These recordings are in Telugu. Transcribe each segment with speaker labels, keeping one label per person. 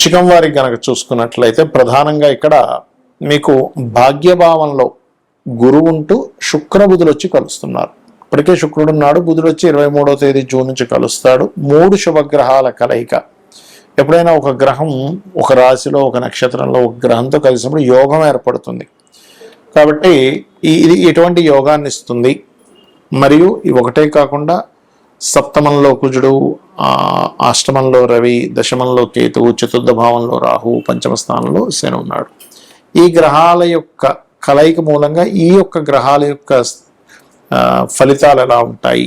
Speaker 1: వృశ్చికం వారికి గనక చూసుకున్నట్లయితే ప్రధానంగా ఇక్కడ మీకు భాగ్యభావంలో గురువు ఉంటూ శుక్రబుధులు వచ్చి కలుస్తున్నారు. ఇప్పటికే శుక్రుడు ఉన్నాడు, బుధుడు వచ్చి 23వ తేదీ జూన్ నుంచి కలుస్తాడు. 3 శుభగ్రహాల కలయిక. ఎప్పుడైనా ఒక గ్రహం ఒక రాశిలో ఒక నక్షత్రంలో ఒక గ్రహంతో కలిసినప్పుడు యోగం ఏర్పడుతుంది. కాబట్టి ఇది ఎటువంటి యోగాన్ని ఇస్తుంది. మరియు ఇవి ఒకటే కాకుండా సప్తమంలో కుజుడు, అష్టమంలో రవి, దశమంలో కేతువు, చతుర్థ భావంలో రాహు, పంచమ స్థానంలో శని ఉన్నాడు. ఈ గ్రహాల యొక్క కలయిక మూలంగా ఈ యొక్క గ్రహాల యొక్క ఫలితాలు ఎలా ఉంటాయి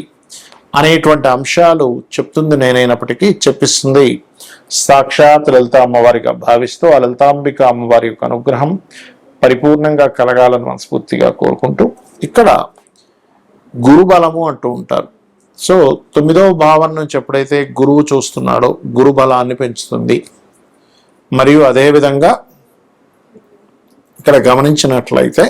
Speaker 1: అనేటువంటి అంశాలు చెప్తుంది నేనైనప్పటికీ చెప్పిస్తుంది సాక్షాత్ లలిత అమ్మవారిగా భావిస్తూ ఆ లలితాంబిక అమ్మవారి యొక్క అనుగ్రహం పరిపూర్ణంగా కలగాలని మనస్ఫూర్తిగా కోరుకుంటూ, ఇక్కడ గురుబలము అంటూ ఉంటారు. సో 9వ భావం నుంచి ఎప్పుడైతే గురువు చూస్తున్నాడో గురు బలాన్ని పెంచుతుంది. మరియు అదేవిధంగా ఇక్కడ గమనించినట్లయితే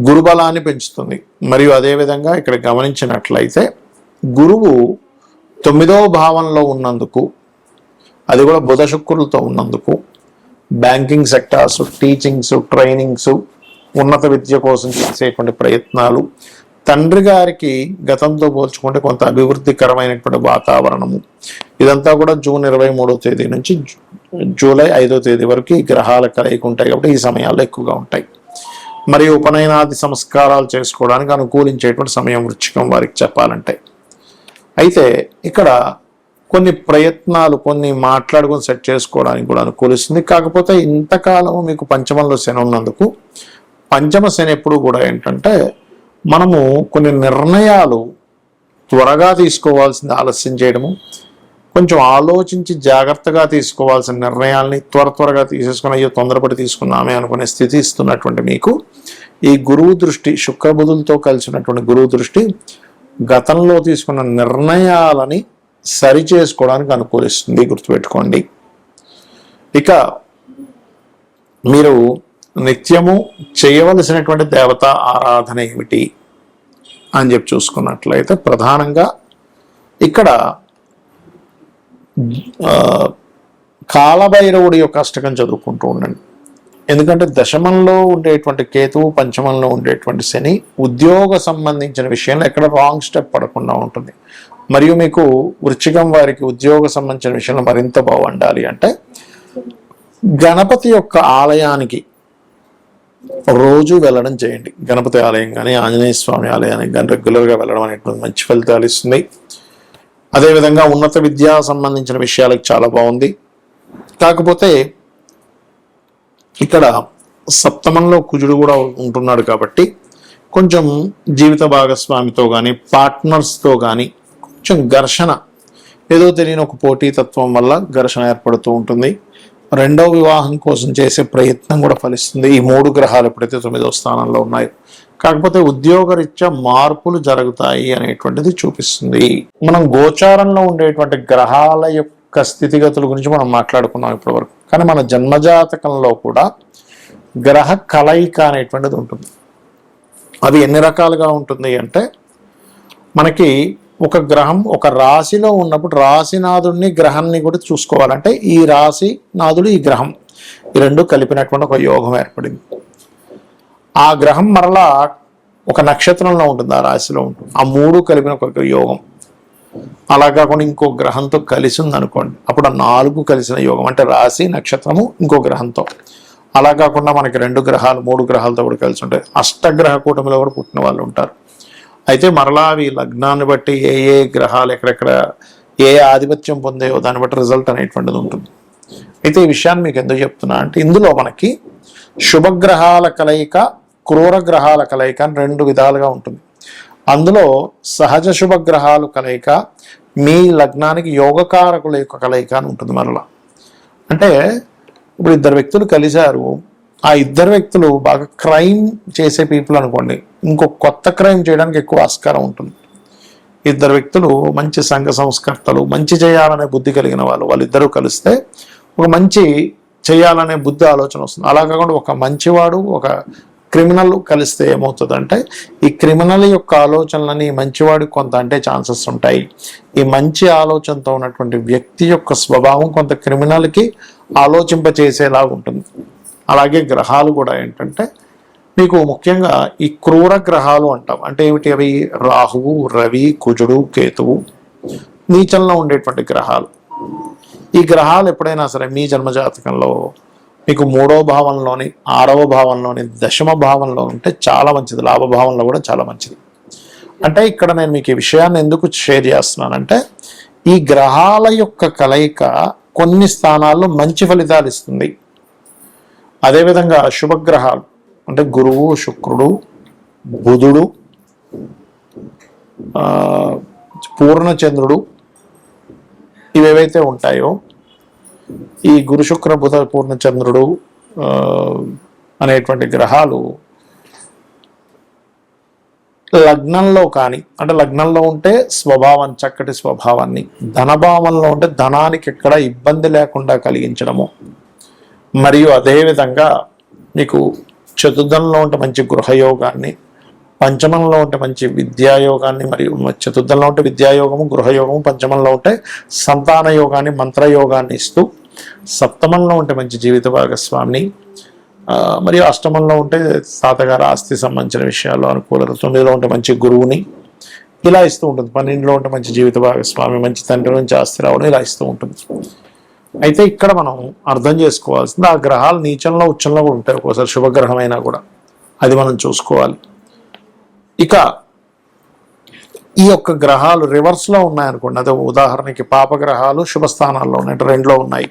Speaker 1: గురుబలాన్ని పెంచుతుంది. మరియు అదేవిధంగా ఇక్కడ గమనించినట్లయితే గురువు 9వ భావంలో ఉన్నందుకు, అది కూడా బుధ శుక్రులతో ఉన్నందుకు బ్యాంకింగ్ సెక్టార్స్, టీచింగ్స్, ట్రైనింగ్స్, ఉన్నత విద్య కోసం చేసేటువంటి ప్రయత్నాలు, తండ్రి గారికి గతంతో పోల్చుకుంటే కొంత అభివృద్ధికరమైనటువంటి వాతావరణము, ఇదంతా కూడా జూన్ 23వ తేదీ నుంచి జూలై 5వ తేదీ వరకు ఈ గ్రహాల కలయిక ఉంటాయి. కాబట్టి ఈ సమయాల్లో ఎక్కువగా ఉంటాయి. మరియు ఉపనయనాది సంస్కారాలు చేసుకోవడానికి అనుకూలించేటువంటి సమయం వృశ్చికం వారికి చెప్పాలంటే. అయితే ఇక్కడ కొన్ని ప్రయత్నాలు, కొన్ని మాట్లాడుకొని సెట్ చేసుకోవడానికి కూడా అనుకూలిస్తుంది. కాకపోతే ఇంతకాలం మీకు పంచమంలో శని ఉన్నందుకు, పంచమ శని ఎప్పుడు కూడా ఏంటంటే మనము కొన్ని నిర్ణయాలు త్వరగా తీసుకోవాల్సింది ఆలస్యం చేయడము, కొంచెం ఆలోచించి జాగ్రత్తగా తీసుకోవాల్సిన నిర్ణయాల్ని త్వరగా తీసేసుకుని అయ్యో తొందరపడి తీసుకున్నామే అనుకునే స్థితి ఇస్తున్నటువంటి మీకు ఈ గురువు దృష్టి, శుక్రబుధులతో కలిసినటువంటి గురువు దృష్టి గతంలో తీసుకున్న నిర్ణయాలని సరి చేసుకోవడానికి అనుకూలిస్తుంది, గుర్తుపెట్టుకోండి. ఇక మీరు నిత్యము చేయవలసినటువంటి దేవతా ఆరాధన ఏమిటి అని చెప్పి చూసుకున్నట్లయితే ప్రధానంగా ఇక్కడ కాలభైరవుడి యొక్క అష్టకం చదువుకుంటూ ఉండండి. ఎందుకంటే దశమంలో ఉండేటువంటి కేతువు, పంచమంలో ఉండేటువంటి శని ఉద్యోగ సంబంధించిన విషయంలో ఎక్కడ రాంగ్ స్టెప్ పడకుండా ఉంటుంది. మరియు మీకు వృశ్చికం వారికి ఉద్యోగ సంబంధించిన విషయంలో మరింత బాగుండాలి అంటే గణపతి యొక్క ఆలయానికి రోజు వెళ్ళడం చేయండి. గణపతి ఆలయం కానీ ఆంజనేయ స్వామి ఆలయానికి కానీ రెగ్యులర్గా వెళ్ళడం అనేటువంటి మంచి ఫలితాలు ఇస్తుంది. అదేవిధంగా ఉన్నత విద్యా సంబంధించిన విషయాలకు చాలా బాగుంది. కాకపోతే ఇక్కడ సప్తమంలో కుజుడు కూడా ఉంటున్నాడు కాబట్టి కొంచెం జీవిత భాగస్వామితో కానీ పార్ట్నర్స్తో కానీ కొంచెం ఘర్షణ, ఏదో తెలియని ఒక పోటీతత్వం వల్ల ఘర్షణ ఏర్పడుతూ ఉంటుంది. రెండవ వివాహం కోసం చేసే ప్రయత్నం కూడా ఫలిస్తుంది. ఈ 3 గ్రహాలు ఎప్పుడైతే 9వ స్థానంలో ఉన్నాయో. కాకపోతే ఉద్యోగరీత్యా మార్పులు జరుగుతాయి అనేటువంటిది చూపిస్తుంది. మనం గోచారంలో ఉండేటువంటి గ్రహాల యొక్క స్థితిగతుల గురించి మనం మాట్లాడుకున్నాం ఇప్పటివరకు. కానీ మన జన్మజాతకంలో కూడా గ్రహ కలయిక అనేటువంటిది ఉంటుంది. అది ఎన్ని రకాలుగా ఉంటుంది అంటే మనకి ఒక గ్రహం ఒక రాశిలో ఉన్నప్పుడు రాశినాథుడిని గ్రహాన్ని కూడా చూసుకోవాలంటే ఈ రాశి నాథుడు ఈ గ్రహం ఈ రెండు కలిపినటువంటి ఒక యోగం ఏర్పడింది. ఆ గ్రహం మరలా ఒక నక్షత్రంలో ఉంటుంది, ఆ రాశిలో ఉంటుంది. ఆ 3 కలిపిన ఒక యోగం. అలా కాకుండా ఇంకో గ్రహంతో కలిసి ఉందనుకోండి, అప్పుడు ఆ 4 కలిసిన యోగం అంటే రాశి, నక్షత్రము, ఇంకో గ్రహంతో. అలా కాకుండా మనకి 2 గ్రహాలు 3 గ్రహాలతో కూడా కలిసి ఉంటాయి. అష్టగ్రహ కూటమిలో కూడా పుట్టిన వాళ్ళు ఉంటారు. అయితే మరలా అవి లగ్నాన్ని బట్టి ఏ గ్రహాలు ఎక్కడెక్కడ ఏ ఆధిపత్యం పొందాయో దాన్ని బట్టి రిజల్ట్ అనేటువంటిది ఉంటుంది. అయితే ఈ విషయాన్ని మీకు ఎందుకు చెప్తున్నా అంటే ఇందులో మనకి శుభగ్రహాల కలయిక, క్రూర గ్రహాల కలయిక అని 2 విధాలుగా ఉంటుంది. అందులో సహజ శుభగ్రహాలు కలయిక, మీ లగ్నానికి యోగకారకుల యొక్క కలయిక అని ఉంటుంది. మరలా అంటే ఇప్పుడు 2 వ్యక్తులు కలిశారు, ఆ 2 వ్యక్తులు బాగా క్రైమ్ చేసే పీపుల్ అనుకోండి, ఇంకో కొత్త క్రైమ్ చేయడానికి ఎక్కువ ఆస్కారం ఉంటుంది. 2 వ్యక్తులు మంచి సంఘ సంస్కర్తలు, మంచి చేయాలనే బుద్ధి కలిగిన వాళ్ళిద్దరూ కలిస్తే ఒక మంచి చేయాలనే బుద్ధి ఆలోచన వస్తుంది. అలా కాకుండా ఒక మంచివాడు, ఒక క్రిమినల్ కలిస్తే ఏమవుతుందంటే ఈ క్రిమినల్ యొక్క ఆలోచనలని మంచివాడికి కొంత అంటే ఛాన్సెస్ ఉంటాయి. ఈ మంచి ఆలోచనతో ఉన్నటువంటి వ్యక్తి యొక్క స్వభావం కొంత క్రిమినల్కి ఆలోచింపచేసేలాగా ఉంటుంది. అలాగే గ్రహాలు కూడా ఏంటంటే మీకు ముఖ్యంగా ఈ క్రూర గ్రహాలు అంటాం. అంటే ఏమిటి అవి? రాహువు, రవి, కుజుడు, కేతువు నీచంలో ఉండేటువంటి గ్రహాలు. ఈ గ్రహాలు ఎప్పుడైనా సరే మీ జన్మజాతకంలో మీకు 3వ భావంలోని, 6వ భావంలోని, దశమ భావంలో ఉంటే చాలా మంచిది. లాభభావంలో కూడా చాలా మంచిది. అంటే ఇక్కడ నేను మీకు ఈ విషయాన్ని ఎందుకు షేర్ చేస్తున్నానంటే ఈ గ్రహాల యొక్క కలయిక కొన్ని స్థానాల్లో మంచి ఫలితాలు ఇస్తుంది. అదేవిధంగా శుభగ్రహాలు అంటే గురువు, శుక్రుడు, బుధుడు, పూర్ణచంద్రుడు ఇవేవైతే ఉంటాయో ఈ గురు, శుక్ర, బుధ, పూర్ణచంద్రుడు అనేటువంటి గ్రహాలు లగ్నంలో కానీ, అంటే లగ్నంలో ఉంటే స్వభావం, చక్కటి స్వభావాన్ని, ధనభావంలో ఉంటే ధనానికి ఎక్కడ ఇబ్బంది లేకుండా కలిగించడము, మరియు అదేవిధంగా మీకు చతుర్థంలో ఉంటే మంచి గృహయోగాన్ని, పంచమంలో ఉంటే మంచి విద్యాయోగాన్ని, మరియు చతుర్థంలో ఉంటే విద్యాయోగము, గృహయోగము, పంచమంలో ఉంటే సంతాన యోగాన్ని, మంత్రయోగాన్ని ఇస్తూ, సప్తమంలో ఉంటే మంచి జీవిత భాగస్వామిని, మరియు అష్టమంలో ఉంటే తాతగారు ఆస్తి సంబంధించిన విషయాల్లో అనుకూలత, 9లో ఉంటే మంచి గురువుని ఇలా ఇస్తూ ఉంటుంది. 12లో ఉంటే మంచి జీవిత భాగస్వామి, మంచి తండ్రి నుంచి ఆస్తి రావడం ఇలా ఇస్తూ ఉంటుంది. అయితే ఇక్కడ మనం అర్థం చేసుకోవాల్సింది ఆ గ్రహాలు నీచంలో, ఉచ్చంలో కూడా ఉంటాయి. ఒక్కోసారి శుభగ్రహం అయినా కూడా అది మనం చూసుకోవాలి. ఇక ఈ యొక్క గ్రహాలు రివర్స్లో ఉన్నాయనుకోండి, అదే ఉదాహరణకి పాపగ్రహాలు శుభస్థానాల్లో ఉన్నాయి, అంటే 2లో ఉన్నాయి,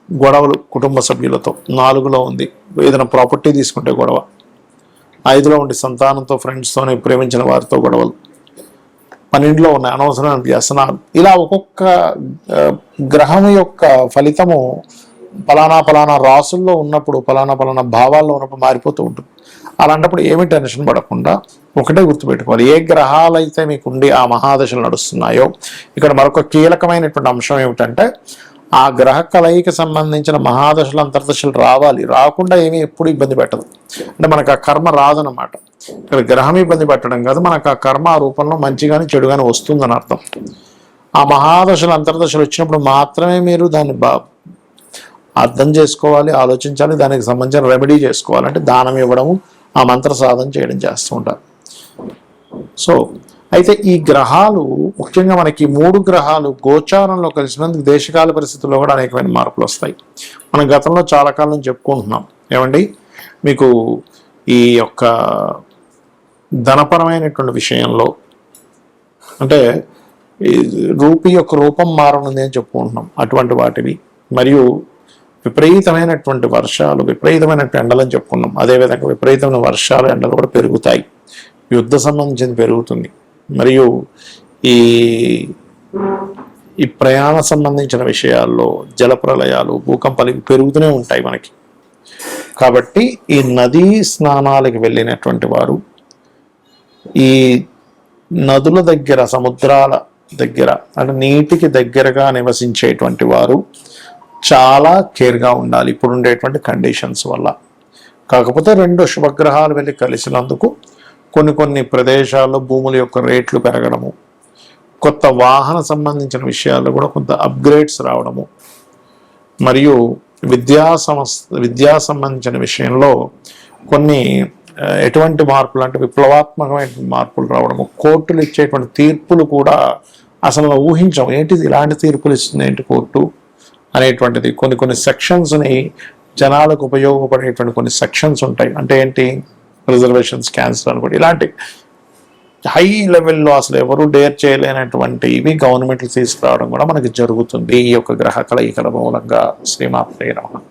Speaker 1: గొడవలు కుటుంబ సభ్యులతో, 4లో ఉంది ఏదైనా ప్రాపర్టీ తీసుకుంటే గొడవ, 5లో ఉండి సంతానంతో, ఫ్రెండ్స్తోనే, ప్రేమించిన వారితో గొడవలు, 12లో ఉన్నాయి అనవసరమైన వ్యసనాలు. ఇలా ఒక్కొక్క గ్రహం యొక్క ఫలితము పలానా రాసుల్లో ఉన్నప్పుడు, పలానా భావాల్లో ఉన్నప్పుడు మారిపోతూ ఉంటుంది. అలాంటప్పుడు ఏమి టెన్షన్ పడకుండా ఒకటే గుర్తుపెట్టుకోవాలి, ఏ గ్రహాలైతే మీకుండి ఆ మహాదశలు నడుస్తున్నాయో. ఇక్కడ మరొక కీలకమైనటువంటి అంశం ఏమిటంటే ఆ గ్రహ కలయికి సంబంధించిన మహాదశలు, అంతర్దశలు రావాలి. రాకుండా ఏమీ ఎప్పుడు ఇబ్బంది పెట్టదు. అంటే మనకు ఆ కర్మ రాదనమాట. ఇక్కడ గ్రహం ఇబ్బంది పెట్టడం కాదు, మనకు ఆ కర్మ ఆ రూపంలో మంచి కానీ చెడు కానీ వస్తుందని అర్థం. ఆ మహాదశలు, అంతర్దశలు వచ్చినప్పుడు మాత్రమే మీరు దాన్ని అర్థం చేసుకోవాలి, ఆలోచించాలి, దానికి సంబంధించిన రెమెడీ చేసుకోవాలి. అంటే దానం ఇవ్వడము, ఆ మంత్ర సాధన చేయడం చేస్తూ ఉంటారు. సో అయితే ఈ గ్రహాలు ముఖ్యంగా మనకి 3 గ్రహాలు గోచారంలో కలిసినందుకు దేశకాల పరిస్థితుల్లో కూడా అనేకమైన మార్పులు వస్తాయి. మనం గతంలో చాలా కాలం చెప్పుకుంటున్నాం. ఏమండి, మీకు ఈ యొక్క ధనపరమైనటువంటి విషయంలో అంటే ఈ రూపీ యొక్క రూపం మారనుంది అని చెప్పుకుంటున్నాం. అటువంటి వాటివి, మరియు విపరీతమైనటువంటి వర్షాలు, విపరీతమైనటువంటి ఎండలని చెప్పుకున్నాం. అదేవిధంగా విపరీతమైన వర్షాలు, ఎండలు కూడా పెరుగుతాయి. యుద్ధ సంబంధించింది పెరుగుతుంది. మరియు ఈ ప్రయాణ సంబంధించిన విషయాల్లో జలప్రలయాలు, భూకంపాలు పెరుగుతూనే ఉంటాయి మనకి. కాబట్టి ఈ నదీ స్నానాలకు వెళ్ళినటువంటి వారు, ఈ నదుల దగ్గర, సముద్రాల దగ్గర, అంటే నీటికి దగ్గరగా నివసించేటువంటి వారు చాలా కేర్గా ఉండాలి ఇప్పుడు ఉండేటువంటి కండిషన్స్ వల్ల. కాకపోతే 2 శుభగ్రహాలు వెళ్ళి కలిసినందుకు కొన్ని ప్రదేశాల్లో భూముల యొక్క రేట్లు పెరగడము, కొత్త వాహన సంబంధించిన విషయాల్లో కూడా కొంత అప్గ్రేడ్స్ రావడము, మరియు విద్యా సంబంధించిన విషయంలో కొన్ని ఎటువంటి మార్పులు అంటే విప్లవాత్మకమైన మార్పులు రావడము, కోర్టులు ఇచ్చేటువంటి తీర్పులు కూడా అసలు ఊహించం. ఏంటిది ఇలాంటి తీర్పులు ఇస్తుంది ఏంటి కోర్టు అనేటువంటిది. కొన్ని సెక్షన్స్ని జనాలకు ఉపయోగపడేటువంటి కొన్ని సెక్షన్స్ ఉంటాయి. అంటే ఏంటి, రిజర్వేషన్స్ క్యాన్సిల్ అనుకోండి, ఇలాంటి హై లెవెల్లో అసలు ఎవరు డేర్ చేయలేనటువంటి ఇవి గవర్నమెంట్లు తీసుకురావడం కూడా మనకి జరుగుతుంది ఈ యొక్క గ్రహ కలయికల మూలంగా. శ్రీమాత్రే నమః.